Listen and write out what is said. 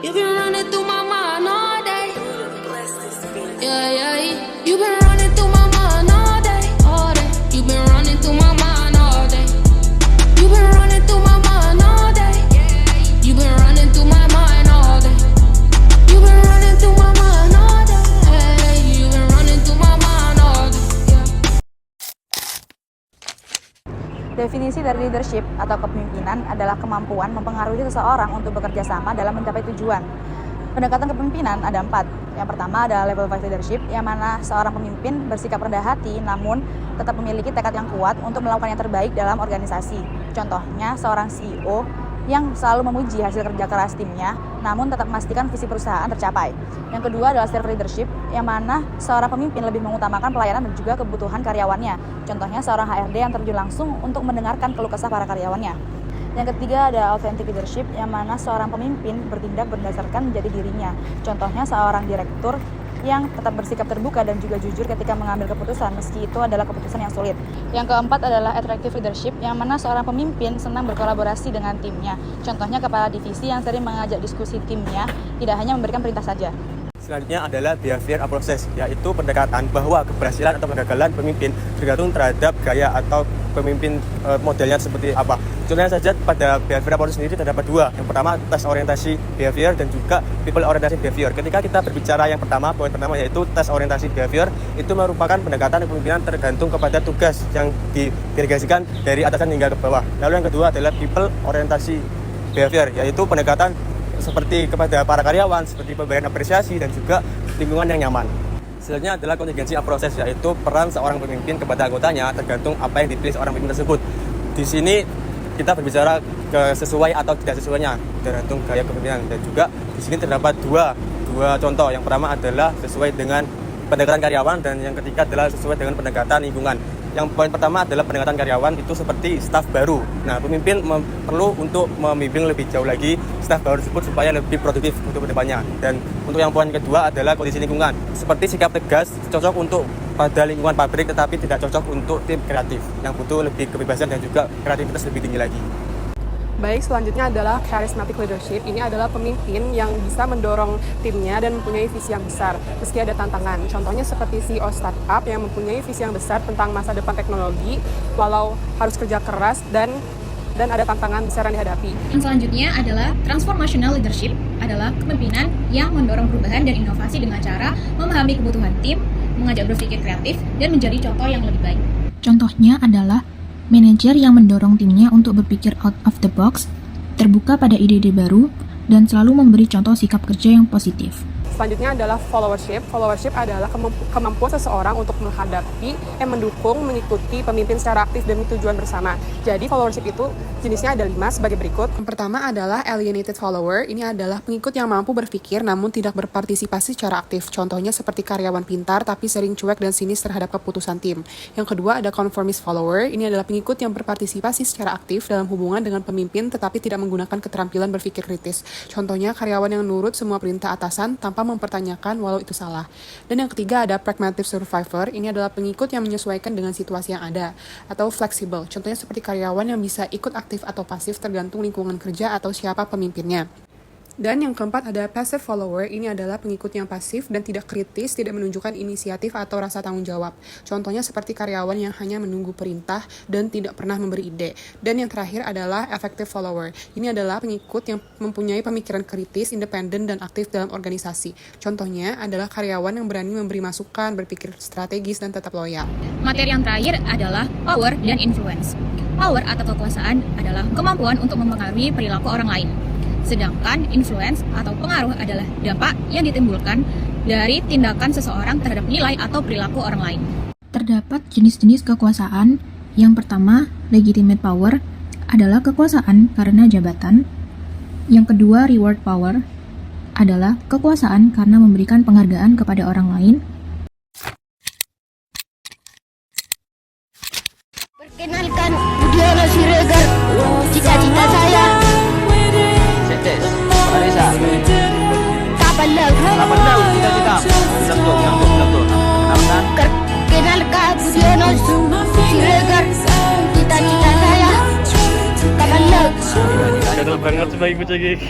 You've been running through my mind all day. Yeah, yeah, you've been running through my mind all day, all day. You've been running through my mind all day. You've been running through my mind all day. You've been running through my mind all day. You've been running through my mind all day. You've been running through my mind all day. Definisi dari leadership atau kepemimpinan adalah kemampuan mempengaruhi seseorang untuk bekerja sama dalam mencapai tujuan. Pendekatan kepemimpinan ada 4. Yang pertama adalah level 5 leadership, yang mana seorang pemimpin bersikap rendah hati namun tetap memiliki tekad yang kuat untuk melakukan yang terbaik dalam organisasi. Contohnya seorang CEO yang selalu memuji hasil kerja keras timnya namun tetap memastikan visi perusahaan tercapai. Yang kedua adalah servant leadership, yang mana seorang pemimpin lebih mengutamakan pelayanan dan juga kebutuhan karyawannya. Contohnya seorang HRD yang terjun langsung untuk mendengarkan keluh kesah para karyawannya. Yang ketiga ada authentic leadership, yang mana seorang pemimpin bertindak berdasarkan jati dirinya. Contohnya seorang direktur yang tetap bersikap terbuka dan juga jujur ketika mengambil keputusan, meski itu adalah keputusan yang sulit. Yang keempat adalah attractive leadership, yang mana seorang pemimpin senang berkolaborasi dengan timnya. Contohnya kepala divisi yang sering mengajak diskusi timnya, tidak hanya memberikan perintah saja. Selanjutnya adalah behavior process, yaitu pendekatan bahwa keberhasilan atau kegagalan pemimpin tergantung terhadap gaya atau pemimpin modelnya seperti apa. Contohnya saja pada behavior process sendiri terdapat 2. Yang pertama tes orientasi behavior dan juga people orientasi behavior. Ketika kita berbicara yang pertama, poin pertama yaitu tes orientasi behavior, itu merupakan pendekatan kepemimpinan tergantung kepada tugas yang didelegasikan dari atasan hingga ke bawah. Lalu yang kedua adalah people orientasi behavior, yaitu pendekatan seperti kepada para karyawan, seperti pemberian apresiasi dan juga lingkungan yang nyaman. Selanjutnya adalah contingency proses, yaitu peran seorang pemimpin kepada anggotanya tergantung apa yang dipilih seorang pemimpin tersebut. Di sini kita berbicara sesuai atau tidak sesuainya tergantung gaya kepemimpinan, dan juga di sini terdapat dua contoh. Yang pertama adalah sesuai dengan pendekatan karyawan dan yang ketiga adalah sesuai dengan pendekatan lingkungan. Yang poin pertama adalah pendekatan karyawan itu seperti staf baru. Nah, pemimpin perlu untuk membimbing lebih jauh lagi staf baru tersebut supaya lebih produktif untuk kedepannya. Dan untuk yang poin kedua adalah kondisi lingkungan. Seperti sikap tegas cocok untuk pada lingkungan pabrik tetapi tidak cocok untuk tim kreatif yang butuh lebih kebebasan dan juga kreativitas lebih tinggi lagi. Baik, selanjutnya adalah charismatic leadership. Ini adalah pemimpin yang bisa mendorong timnya dan mempunyai visi yang besar, meski ada tantangan. Contohnya seperti CEO startup yang mempunyai visi yang besar tentang masa depan teknologi, walau harus kerja keras dan ada tantangan besar yang dihadapi. Yang selanjutnya adalah transformational leadership, adalah kepemimpinan yang mendorong perubahan dan inovasi dengan cara memahami kebutuhan tim, mengajak berpikir kreatif, dan menjadi contoh yang lebih baik. Contohnya adalah manajer yang mendorong timnya untuk berpikir out of the box, terbuka pada ide-ide baru, dan selalu memberi contoh sikap kerja yang positif. Selanjutnya adalah followership. Followership adalah kemampuan seseorang untuk menghadapi, mendukung, mengikuti pemimpin secara aktif demi tujuan bersama. Jadi followership itu jenisnya ada 5 sebagai berikut. Yang pertama adalah alienated follower. Ini adalah pengikut yang mampu berpikir namun tidak berpartisipasi secara aktif. Contohnya seperti karyawan pintar tapi sering cuek dan sinis terhadap keputusan tim. Yang kedua ada conformist follower. Ini adalah pengikut yang berpartisipasi secara aktif dalam hubungan dengan pemimpin tetapi tidak menggunakan keterampilan berpikir kritis. Contohnya karyawan yang nurut semua perintah atasan tanpa mempertanyakan walau itu salah. Dan yang ketiga ada pragmatic survivor. Ini adalah pengikut yang menyesuaikan dengan situasi yang ada atau fleksibel. Contohnya seperti karyawan yang bisa ikut aktif atau pasif tergantung lingkungan kerja atau siapa pemimpinnya. Dan yang keempat ada passive follower. Ini adalah pengikut yang pasif dan tidak kritis, tidak menunjukkan inisiatif atau rasa tanggung jawab. Contohnya seperti karyawan yang hanya menunggu perintah dan tidak pernah memberi ide. Dan yang terakhir adalah effective follower. Ini adalah pengikut yang mempunyai pemikiran kritis, independen, dan aktif dalam organisasi. Contohnya adalah karyawan yang berani memberi masukan, berpikir strategis, dan tetap loyal. Materi yang terakhir adalah power dan influence. Power atau kekuasaan adalah kemampuan untuk mempengaruhi perilaku orang lain. Sedangkan influence atau pengaruh adalah dampak yang ditimbulkan dari tindakan seseorang terhadap nilai atau perilaku orang lain. Terdapat jenis-jenis kekuasaan. Yang pertama, legitimate power adalah kekuasaan karena jabatan. Yang kedua, reward power adalah kekuasaan karena memberikan penghargaan kepada orang lain. Perkenalkan, Budiono Siregar, cita-cita saya. Marisa. Kapan Cita-cita. Betul. Perkenalkan, Budiono Siregar, cita-cita saya. Kapan Gagal banget sebagai kucing.